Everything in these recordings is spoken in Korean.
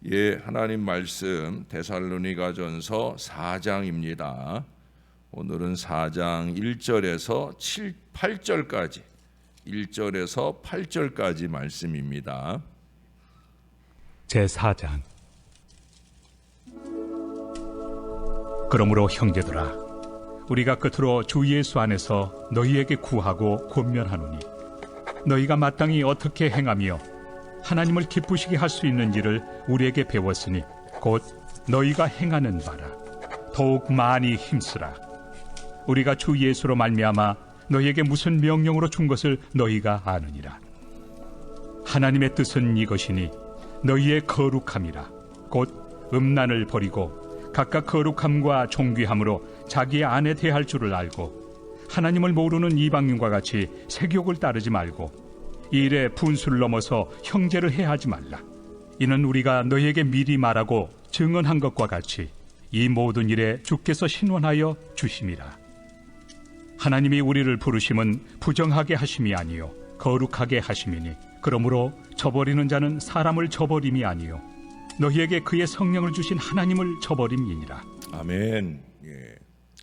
예, 하나님 말씀 데살로니가전서 4장입니다. 오늘은 4장 1절에서 8절까지 1절에서 8절까지 말씀입니다. 제4장. 그러므로 형제들아, 우리가 끝으로 주 예수 안에서 너희에게 구하고 권면하노니, 너희가 마땅히 어떻게 행하며 하나님을 기쁘시게 할 수 있는 일을 우리에게 배웠으니 곧 너희가 행하는 바라. 더욱 많이 힘쓰라. 우리가 주 예수로 말미암아 너희에게 무슨 명령으로 준 것을 너희가 아느니라. 하나님의 뜻은 이것이니 너희의 거룩함이라. 곧 음란을 버리고 각각 거룩함과 존귀함으로 자기의 아내 대할 줄을 알고, 하나님을 모르는 이방인과 같이 색욕을 따르지 말고 이 일에 분수를 넘어서 형제를 해하지 말라. 이는 우리가 너희에게 미리 말하고 증언한 것과 같이 이 모든 일에 주께서 신원하여 주심이라. 하나님이 우리를 부르심은 부정하게 하심이 아니요 거룩하게 하심이니, 그러므로 저버리는 자는 사람을 저버림이 아니요 너희에게 그의 성령을 주신 하나님을 저버림이니라. 아멘. 예,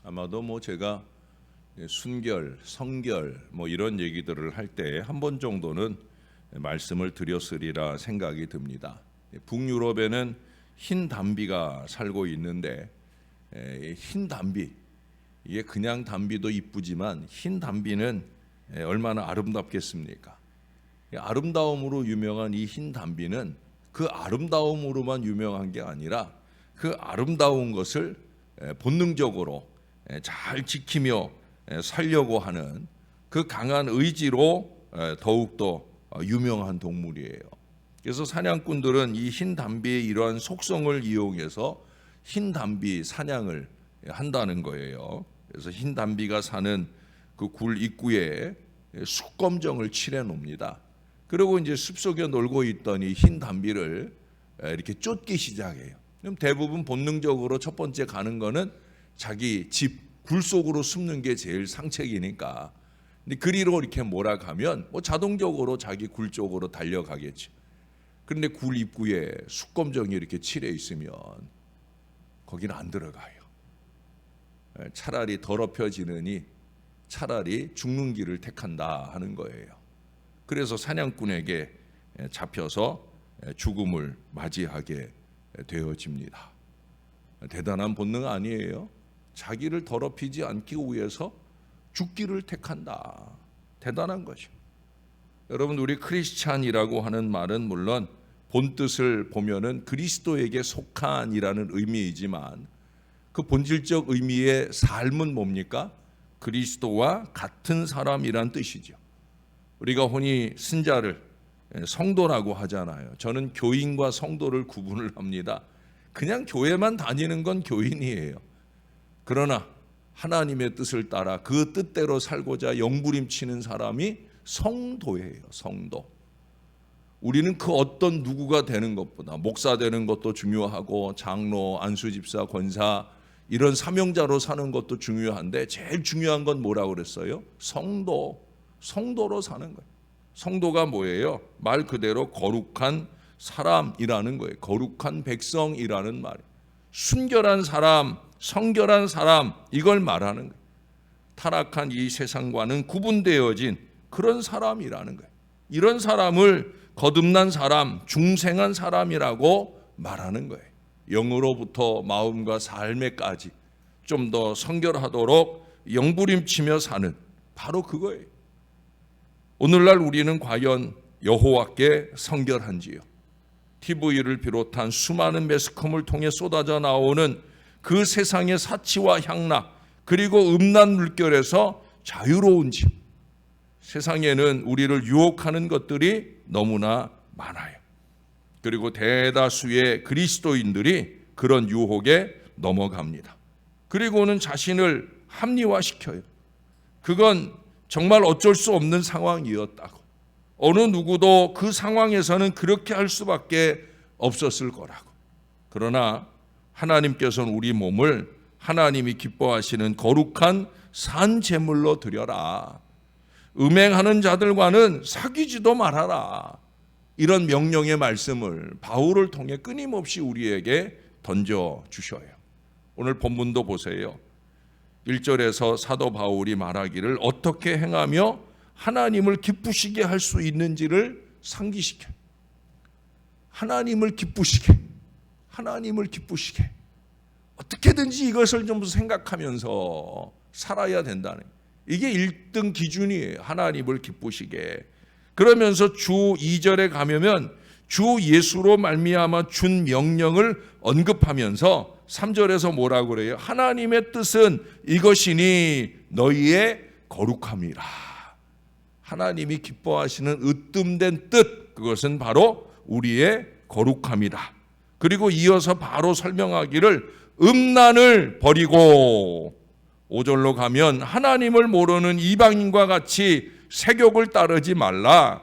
아마도 제가 순결, 성결 이런 얘기들을 할 때 한 번 정도는 말씀을 드렸으리라 생각이 듭니다. 북유럽에는 흰 담비가 살고 있는데, 흰 담비, 이게 그냥 담비도 이쁘지만 흰 담비는 얼마나 아름답겠습니까? 아름다움으로 유명한 이 흰 담비는 그 아름다움으로만 유명한 게 아니라 그 아름다운 것을 본능적으로 잘 지키며 살려고 하는 그 강한 의지로 더욱더 유명한 동물이에요. 그래서 사냥꾼들은 이 흰 담비의 이러한 속성을 이용해서 흰 담비 사냥을 한다는 거예요. 그래서 흰 담비가 사는 그 굴 입구에 숯검정을 칠해 놓습니다. 그리고 이제 숲속에 놀고 있던 이 흰 담비를 이렇게 쫓기 시작해요. 그럼 대부분 본능적으로 첫 번째 가는 거는 자기 집 굴 속으로 숨는 게 제일 상책이니까, 근데 그리로 이렇게 몰아가면 자동적으로 자기 굴 쪽으로 달려가겠죠. 그런데 굴 입구에 숯검정이 이렇게 칠해 있으면 거기는 안 들어가요. 차라리 더럽혀지느니 차라리 죽는 길을 택한다 하는 거예요. 그래서 사냥꾼에게 잡혀서 죽음을 맞이하게 되어집니다. 대단한 본능 아니에요? 자기를 더럽히지 않기 위해서 죽기를 택한다. 대단한 거죠. 여러분, 우리 크리스찬이라고 하는 말은 물론 본뜻을 보면은 그리스도에게 속한이라는 의미이지만, 그 본질적 의미의 삶은 뭡니까? 그리스도와 같은 사람이란 뜻이죠. 우리가 흔히 신자를 성도라고 하잖아요. 저는 교인과 성도를 구분을 합니다. 그냥 교회만 다니는 건 교인이에요. 그러나 하나님의 뜻을 따라 그 뜻대로 살고자 영부림치는 사람이 성도예요. 성도. 우리는 그 어떤 누구가 되는 것보다 목사 되는 것도 중요하고 장로, 안수집사, 권사 이런 사명자로 사는 것도 중요한데, 제일 중요한 건 뭐라고 그랬어요? 성도. 성도로 사는 거예요. 성도가 뭐예요? 말 그대로 거룩한 사람이라는 거예요. 거룩한 백성이라는 말이에요. 순결한 사람, 성결한 사람, 이걸 말하는 거예요. 타락한 이 세상과는 구분되어진 그런 사람이라는 거예요. 이런 사람을 거듭난 사람, 중생한 사람이라고 말하는 거예요. 영으로부터 마음과 삶에까지 좀 더 성결하도록 영부림치며 사는, 바로 그거예요. 오늘날 우리는 과연 여호와께 성결한지요? TV를 비롯한 수많은 매스컴을 통해 쏟아져 나오는 그 세상의 사치와 향락, 그리고 음란 물결에서 자유로운지, 세상에는 우리를 유혹하는 것들이 너무나 많아요. 그리고 대다수의 그리스도인들이 그런 유혹에 넘어갑니다. 그리고는 자신을 합리화시켜요. 그건 정말 어쩔 수 없는 상황이었다고, 어느 누구도 그 상황에서는 그렇게 할 수밖에 없었을 거라고. 그러나 하나님께서는 우리 몸을 하나님이 기뻐하시는 거룩한 산 제물로 드려라. 음행하는 자들과는 사귀지도 말아라. 이런 명령의 말씀을 바울을 통해 끊임없이 우리에게 던져 주셔요. 오늘 본문도 보세요. 1절에서 사도 바울이 말하기를 어떻게 행하며 하나님을 기쁘시게 할 수 있는지를 상기시켜. 하나님을 기쁘시게. 어떻게든지 이것을 좀 생각하면서 살아야 된다는, 이게 1등 기준이에요. 하나님을 기쁘시게. 그러면서 주 2절에 가면 주 예수로 말미암아 준 명령을 언급하면서 3절에서 뭐라고 그래요? 하나님의 뜻은 이것이니 너희의 거룩함이라. 하나님이 기뻐하시는 으뜸된 뜻, 그것은 바로 우리의 거룩함이다. 그리고 이어서 바로 설명하기를 음란을 버리고, 5절로 가면 하나님을 모르는 이방인과 같이 세욕을 따르지 말라.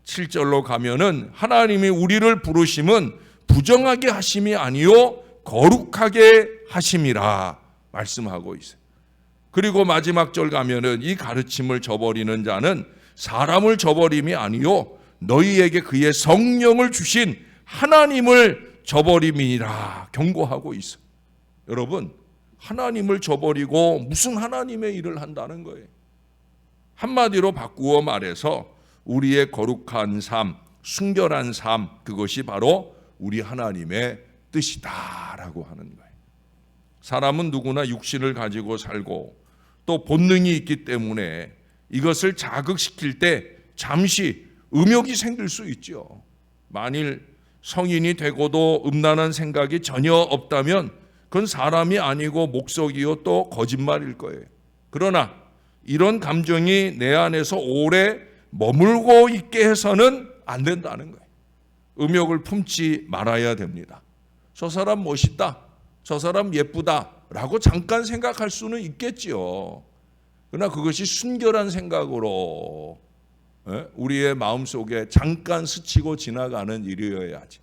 7절로 가면은 하나님이 우리를 부르심은 부정하게 하심이 아니요 거룩하게 하심이라 말씀하고 있어요. 그리고 마지막 절 가면은 이 가르침을 저버리는 자는 사람을 저버림이 아니요 너희에게 그의 성령을 주신 하나님을 저버림이라 경고하고 있어요. 여러분, 하나님을 저버리고 무슨 하나님의 일을 한다는 거예요. 한마디로 바꾸어 말해서 우리의 거룩한 삶, 순결한 삶, 그것이 바로 우리 하나님의 뜻이다라고 하는 거예요. 사람은 누구나 육신을 가지고 살고 또 본능이 있기 때문에 이것을 자극시킬 때 잠시 음욕이 생길 수 있죠. 만일 성인이 되고도 음란한 생각이 전혀 없다면 그건 사람이 아니고 목석이요 또 거짓말일 거예요. 그러나 이런 감정이 내 안에서 오래 머물고 있게 해서는 안 된다는 거예요. 음욕을 품지 말아야 됩니다. 저 사람 멋있다, 저 사람 예쁘다 라고 잠깐 생각할 수는 있겠지요. 그러나 그것이 순결한 생각으로 우리의 마음속에 잠깐 스치고 지나가는 일이어야지,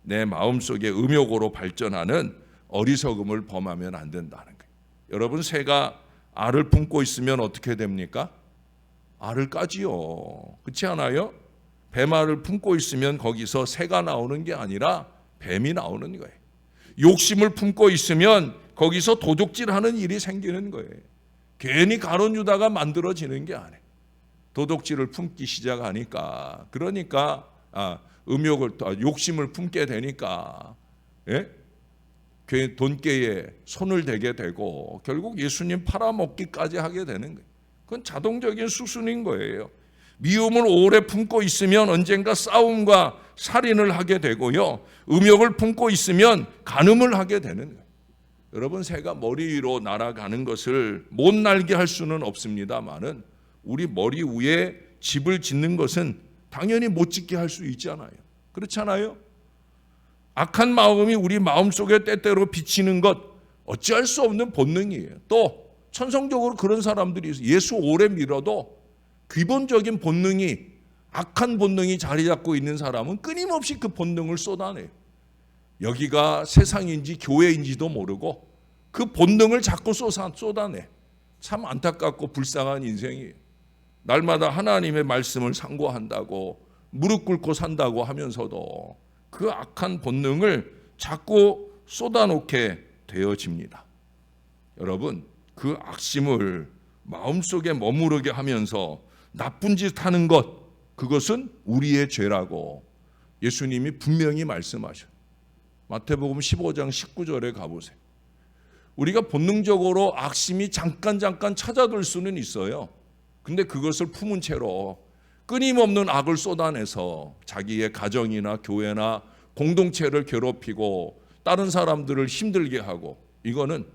내 마음속에 음욕으로 발전하는 어리석음을 범하면 안 된다는 거예요. 여러분, 새가 알을 품고 있으면 어떻게 됩니까? 알을 까지요. 그렇지 않아요? 뱀알을 품고 있으면 거기서 새가 나오는 게 아니라 뱀이 나오는 거예요. 욕심을 품고 있으면 거기서 도둑질하는 일이 생기는 거예요. 괜히 가론 유다가 만들어지는 게 아니에요. 도둑질을 품기 시작하니까, 그러니까 음욕을, 욕심을 품게 되니까 돈깨에 손을 대게 되고 결국 예수님 팔아먹기까지 하게 되는 거예요. 그건 자동적인 수순인 거예요. 미움을 오래 품고 있으면 언젠가 싸움과 살인을 하게 되고요, 음욕을 품고 있으면 간음을 하게 되는 거예요. 여러분, 새가 머리 위로 날아가는 것을 못 날게 할 수는 없습니다만은 우리 머리 위에 집을 짓는 것은 당연히 못 짓게 할 수 있잖아요. 그렇잖아요? 악한 마음이 우리 마음속에 때때로 비치는 것 어찌할 수 없는 본능이에요. 또 천성적으로 그런 사람들이 있어요. 예수 오래 믿어도 기본적인 본능이, 악한 본능이 자리 잡고 있는 사람은 끊임없이 그 본능을 쏟아내요. 여기가 세상인지 교회인지도 모르고 그 본능을 자꾸 쏟아내. 참 안타깝고 불쌍한 인생이에요. 날마다 하나님의 말씀을 상고한다고 무릎 꿇고 산다고 하면서도 그 악한 본능을 자꾸 쏟아놓게 되어집니다. 여러분, 그 악심을 마음속에 머무르게 하면서 나쁜 짓 하는 것, 그것은 우리의 죄라고 예수님이 분명히 말씀하셔요. 마태복음 15장 19절에 가보세요. 우리가 본능적으로 악심이 잠깐 찾아들 수는 있어요. 근데 그것을 품은 채로 끊임없는 악을 쏟아내서 자기의 가정이나 교회나 공동체를 괴롭히고 다른 사람들을 힘들게 하고, 이거는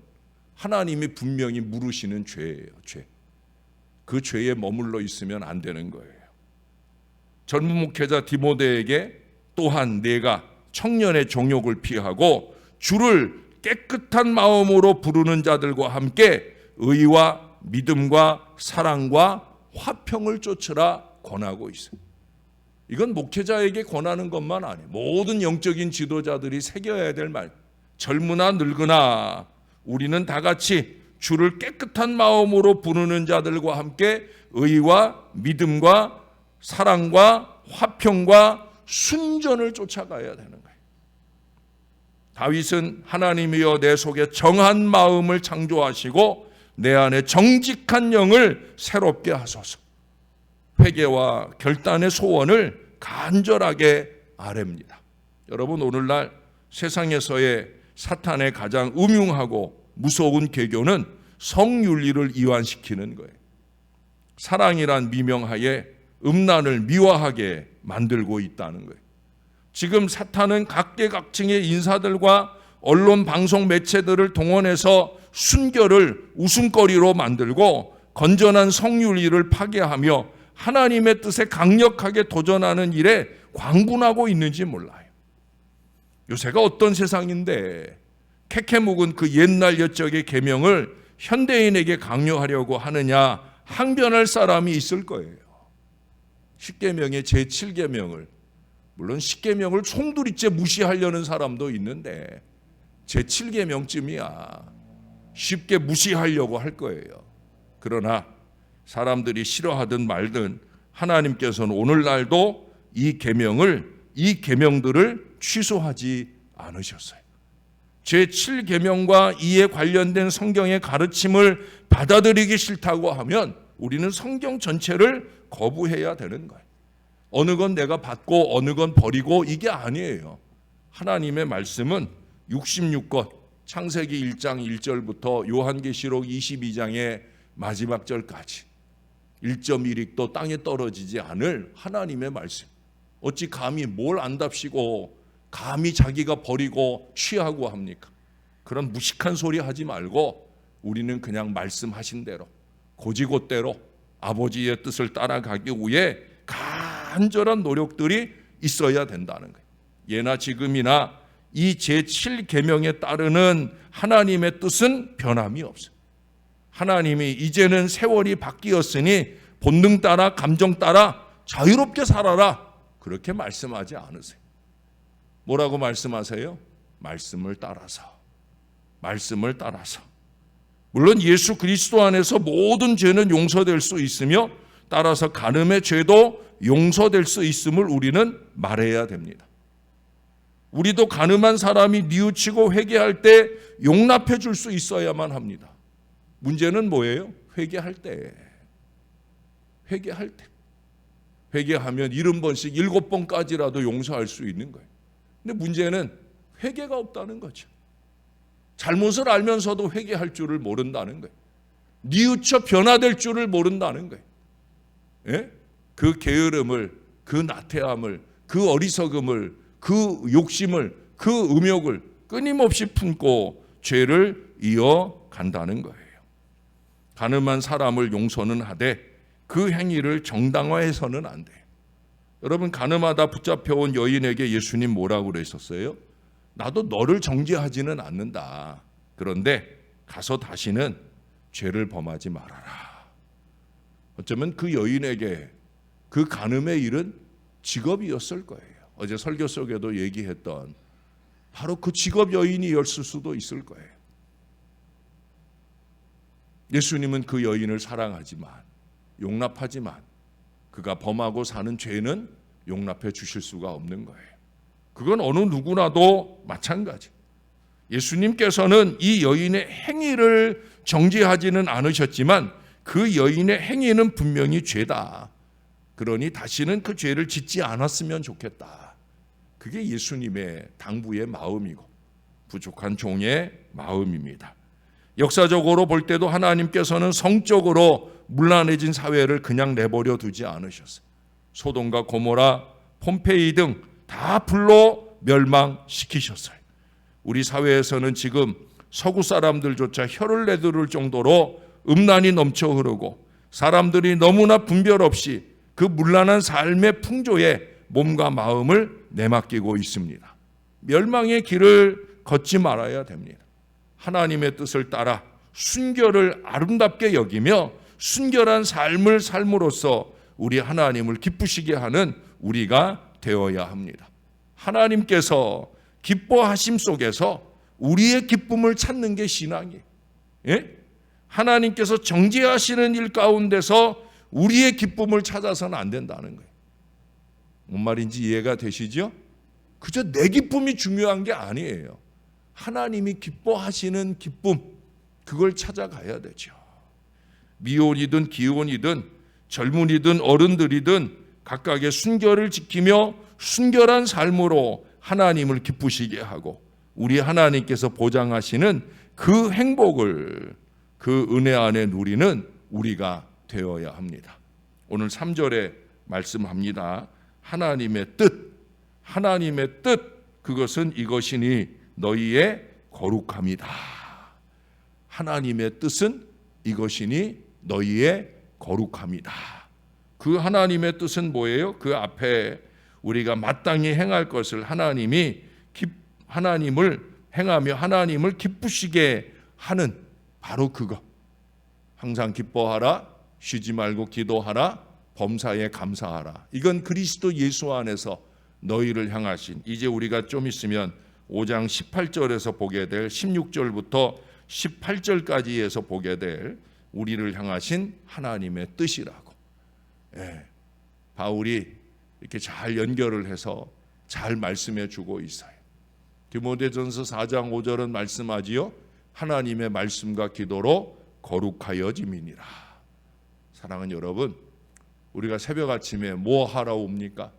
하나님이 분명히 물으시는 죄예요. 죄. 그 죄에 머물러 있으면 안 되는 거예요. 젊은 목회자 디모데에게 또한 내가 청년의 정욕을 피하고 주를 깨끗한 마음으로 부르는 자들과 함께 의와 믿음과 사랑과 화평을 쫓으라 권하고 있어요. 이건 목회자에게 권하는 것만 아니에요. 모든 영적인 지도자들이 새겨야 될 말. 젊으나 늙으나 우리는 다 같이 주를 깨끗한 마음으로 부르는 자들과 함께 의와 믿음과 사랑과 화평과 순전을 쫓아가야 되는 거예요. 다윗은 하나님이여 내 속에 정한 마음을 창조하시고 내 안에 정직한 영을 새롭게 하소서. 회개와 결단의 소원을 간절하게 아뢰입니다. 여러분, 오늘날 세상에서의 사탄의 가장 음흉하고 무서운 계교는 성윤리를 이완시키는 거예요. 사랑이란 미명하에 음란을 미화하게 만들고 있다는 거예요. 지금 사탄은 각계각층의 인사들과 언론 방송 매체들을 동원해서 순결을 웃음거리로 만들고 건전한 성윤리를 파괴하며 하나님의 뜻에 강력하게 도전하는 일에 광분하고 있는지 몰라요. 요새가 어떤 세상인데 캐캐묵은 그 옛날 옛적의 계명을 현대인에게 강요하려고 하느냐 항변할 사람이 있을 거예요. 10계명의 제7계명을, 물론 10계명을 송두리째 무시하려는 사람도 있는데 제7계명쯤이야 쉽게 무시하려고 할 거예요. 그러나 사람들이 싫어하든 말든 하나님께서는 오늘날도 이 계명들을 취소하지 않으셨어요. 제7계명과 이에 관련된 성경의 가르침을 받아들이기 싫다고 하면 우리는 성경 전체를 거부해야 되는 거예요. 어느 건 내가 받고 어느 건 버리고 이게 아니에요. 하나님의 말씀은 66권, 창세기 1장 1절부터 요한계시록 22장의 마지막 절까지 1.1익도 땅에 떨어지지 않을 하나님의 말씀. 어찌 감히 뭘 안답시고 감히 자기가 버리고 취하고 합니까? 그런 무식한 소리 하지 말고 우리는 그냥 말씀하신 대로 고지곳대로 아버지의 뜻을 따라가기 위해 간절한 노력들이 있어야 된다는 거예요. 예나 지금이나 이 제7계명에 따르는 하나님의 뜻은 변함이 없어요. 하나님이 이제는 세월이 바뀌었으니 본능 따라 감정 따라 자유롭게 살아라 그렇게 말씀하지 않으세요. 뭐라고 말씀하세요? 말씀을 따라서. 물론 예수 그리스도 안에서 모든 죄는 용서될 수 있으며 따라서 간음의 죄도 용서될 수 있음을 우리는 말해야 됩니다. 우리도 간음한 사람이 뉘우치고 회개할 때 용납해 줄 수 있어야만 합니다. 문제는 뭐예요? 회개할 때. 회개하면 70번씩 7번까지라도 용서할 수 있는 거예요. 근데 문제는 회개가 없다는 거죠. 잘못을 알면서도 회개할 줄을 모른다는 거예요. 뉘우쳐 변화될 줄을 모른다는 거예요. 예? 그 게으름을, 그 나태함을, 그 어리석음을, 그 욕심을, 그 음욕을 끊임없이 품고 죄를 이어간다는 거예요. 간음한 사람을 용서는 하되 그 행위를 정당화해서는 안 돼요. 여러분, 간음하다 붙잡혀온 여인에게 예수님 뭐라고 그러셨어요? 나도 너를 정죄하지는 않는다. 그런데 가서 다시는 죄를 범하지 말아라. 어쩌면 그 여인에게 그 간음의 일은 직업이었을 거예요. 어제 설교 속에도 얘기했던 바로 그 직업 여인이었을 수도 있을 거예요. 예수님은 그 여인을 사랑하지만 용납하지만 그가 범하고 사는 죄는 용납해 주실 수가 없는 거예요. 그건 어느 누구나도 마찬가지. 예수님께서는 이 여인의 행위를 정죄하지는 않으셨지만 그 여인의 행위는 분명히 죄다. 그러니 다시는 그 죄를 짓지 않았으면 좋겠다. 그게 예수님의 당부의 마음이고 부족한 종의 마음입니다. 역사적으로 볼 때도 하나님께서는 성적으로 문란해진 사회를 그냥 내버려 두지 않으셨어요. 소돔과 고모라, 폼페이 등 다 불로 멸망시키셨어요. 우리 사회에서는 지금 서구 사람들조차 혀를 내두를 정도로 음란이 넘쳐 흐르고 사람들이 너무나 분별 없이 그 문란한 삶의 풍조에 몸과 마음을 내맡기고 있습니다. 멸망의 길을 걷지 말아야 됩니다. 하나님의 뜻을 따라 순결을 아름답게 여기며 순결한 삶을 삶으로써 우리 하나님을 기쁘시게 하는 우리가 되어야 합니다. 하나님께서 기뻐하심 속에서 우리의 기쁨을 찾는 게 신앙이에요. 예? 하나님께서 정죄하시는 일 가운데서 우리의 기쁨을 찾아서는 안 된다는 거예요. 뭔 말인지 이해가 되시죠? 그저 내 기쁨이 중요한 게 아니에요. 하나님이 기뻐하시는 기쁨, 그걸 찾아가야 되죠. 미혼이든 기혼이든 젊은이든 어른들이든 각각의 순결을 지키며 순결한 삶으로 하나님을 기쁘시게 하고 우리 하나님께서 보장하시는 그 행복을, 그 은혜 안에 누리는 우리가 되어야 합니다. 오늘 3절에 말씀합니다. 하나님의 뜻, 그것은 이것이니 너희의 거룩함이다. 하나님의 뜻은 이것이니 너희의 거룩함이다. 그 하나님의 뜻은 뭐예요? 그 앞에 우리가 마땅히 행할 것을 하나님을 행하며 하나님을 기쁘시게 하는 바로 그거. 항상 기뻐하라, 쉬지 말고 기도하라, 범사에 감사하라. 이건 그리스도 예수 안에서 너희를 향하신, 이제 우리가 좀 있으면 5장 18절에서 보게 될 16절부터 18절까지에서 보게 될 우리를 향하신 하나님의 뜻이라고. 바울이 이렇게 잘 연결을 해서 잘 말씀해 주고 있어요. 디모데전서 4장 5절은 말씀하지요. 하나님의 말씀과 기도로 거룩하여짐이니라. 사랑하는 여러분, 우리가 새벽 아침에 뭐 하러 옵니까?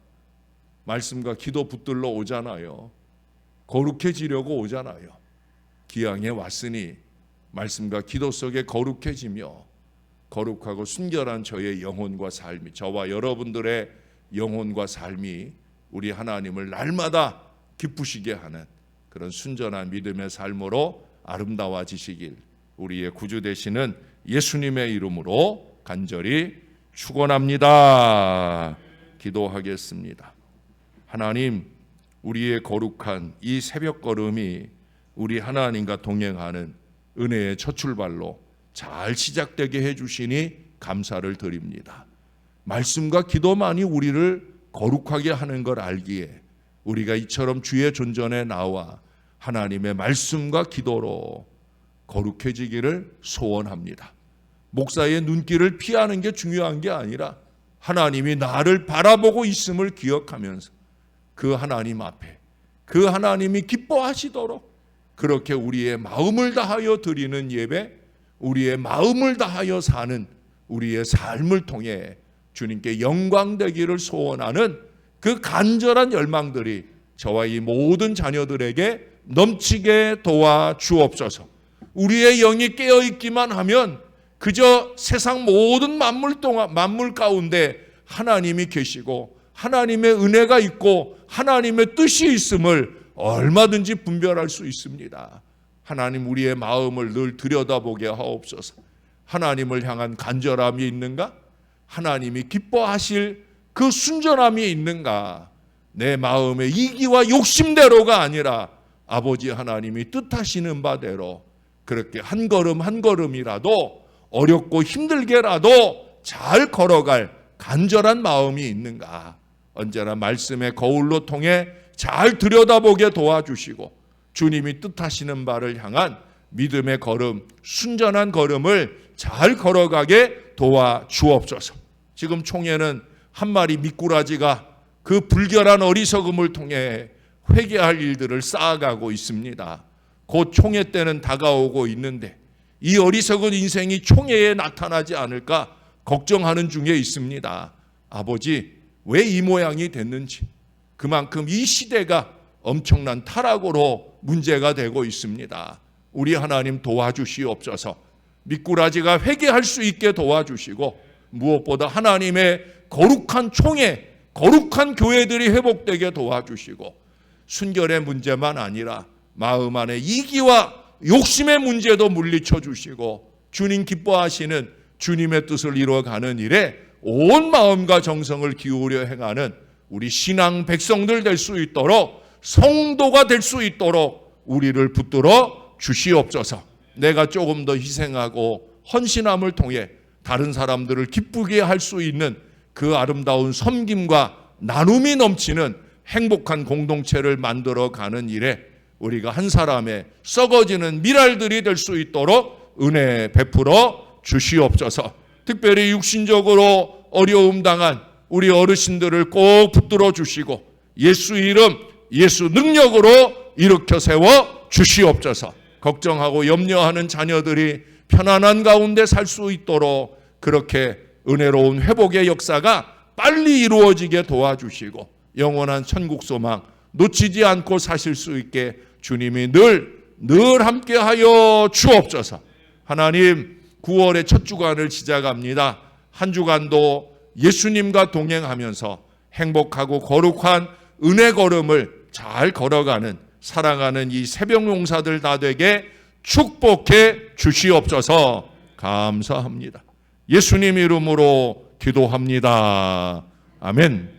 말씀과 기도 붙들러 오잖아요. 거룩해지려고 오잖아요. 기왕에 왔으니 말씀과 기도 속에 거룩해지며 거룩하고 순결한 저의 영혼과 삶이, 저와 여러분들의 영혼과 삶이 우리 하나님을 날마다 기쁘시게 하는 그런 순전한 믿음의 삶으로 아름다워지시길 우리의 구주 되시는 예수님의 이름으로 간절히 축원합니다. 기도하겠습니다. 하나님, 우리의 거룩한 이 새벽 걸음이 우리 하나님과 동행하는 은혜의 첫 출발로 잘 시작되게 해주시니 감사를 드립니다. 말씀과 기도만이 우리를 거룩하게 하는 걸 알기에 우리가 이처럼 주의 존전에 나와 하나님의 말씀과 기도로 거룩해지기를 소원합니다. 목사의 눈길을 피하는 게 중요한 게 아니라 하나님이 나를 바라보고 있음을 기억하면서 그 하나님 앞에, 그 하나님이 기뻐하시도록 그렇게 우리의 마음을 다하여 드리는 예배, 우리의 마음을 다하여 사는 우리의 삶을 통해 주님께 영광되기를 소원하는 그 간절한 열망들이 저와 이 모든 자녀들에게 넘치게 도와 주옵소서. 우리의 영이 깨어있기만 하면 그저 세상 모든 만물 가운데 하나님이 계시고 하나님의 은혜가 있고 하나님의 뜻이 있음을 얼마든지 분별할 수 있습니다. 하나님, 우리의 마음을 늘 들여다보게 하옵소서. 하나님을 향한 간절함이 있는가? 하나님이 기뻐하실 그 순전함이 있는가? 내 마음의 이기와 욕심대로가 아니라 아버지 하나님이 뜻하시는 바대로 그렇게 한 걸음 한 걸음이라도 어렵고 힘들게라도 잘 걸어갈 간절한 마음이 있는가? 언제나 말씀의 거울로 통해 잘 들여다보게 도와주시고 주님이 뜻하시는 바를 향한 믿음의 걸음, 순전한 걸음을 잘 걸어가게 도와주옵소서. 지금 총회는 한 마리 미꾸라지가 그 불결한 어리석음을 통해 회개할 일들을 쌓아가고 있습니다. 곧 총회 때는 다가오고 있는데 이 어리석은 인생이 총회에 나타나지 않을까 걱정하는 중에 있습니다. 아버지, 왜 이 모양이 됐는지, 그만큼 이 시대가 엄청난 타락으로 문제가 되고 있습니다. 우리 하나님 도와주시옵소서. 미꾸라지가 회개할 수 있게 도와주시고 무엇보다 하나님의 거룩한 총회, 거룩한 교회들이 회복되게 도와주시고 순결의 문제만 아니라 마음 안에 이기와 욕심의 문제도 물리쳐 주시고 주님 기뻐하시는 주님의 뜻을 이루어가는 일에 온 마음과 정성을 기울여 행하는 우리 신앙 백성들 될 수 있도록, 성도가 될 수 있도록 우리를 붙들어 주시옵소서. 내가 조금 더 희생하고 헌신함을 통해 다른 사람들을 기쁘게 할 수 있는 그 아름다운 섬김과 나눔이 넘치는 행복한 공동체를 만들어가는 일에 우리가 한 사람의 썩어지는 미랄들이 될 수 있도록 은혜 베풀어 주시옵소서. 특별히 육신적으로 어려움 당한 우리 어르신들을 꼭 붙들어 주시고 예수 이름, 예수 능력으로 일으켜 세워 주시옵소서. 걱정하고 염려하는 자녀들이 편안한 가운데 살 수 있도록 그렇게 은혜로운 회복의 역사가 빨리 이루어지게 도와주시고 영원한 천국 소망 놓치지 않고 사실 수 있게 주님이 늘 함께하여 주옵소서. 하나님, 9월의 첫 주간을 시작합니다. 한 주간도 예수님과 동행하면서 행복하고 거룩한 은혜 걸음을 잘 걸어가는 살아가는 이 새벽 용사들 다 되게 축복해 주시옵소서. 감사합니다. 예수님 이름으로 기도합니다. 아멘.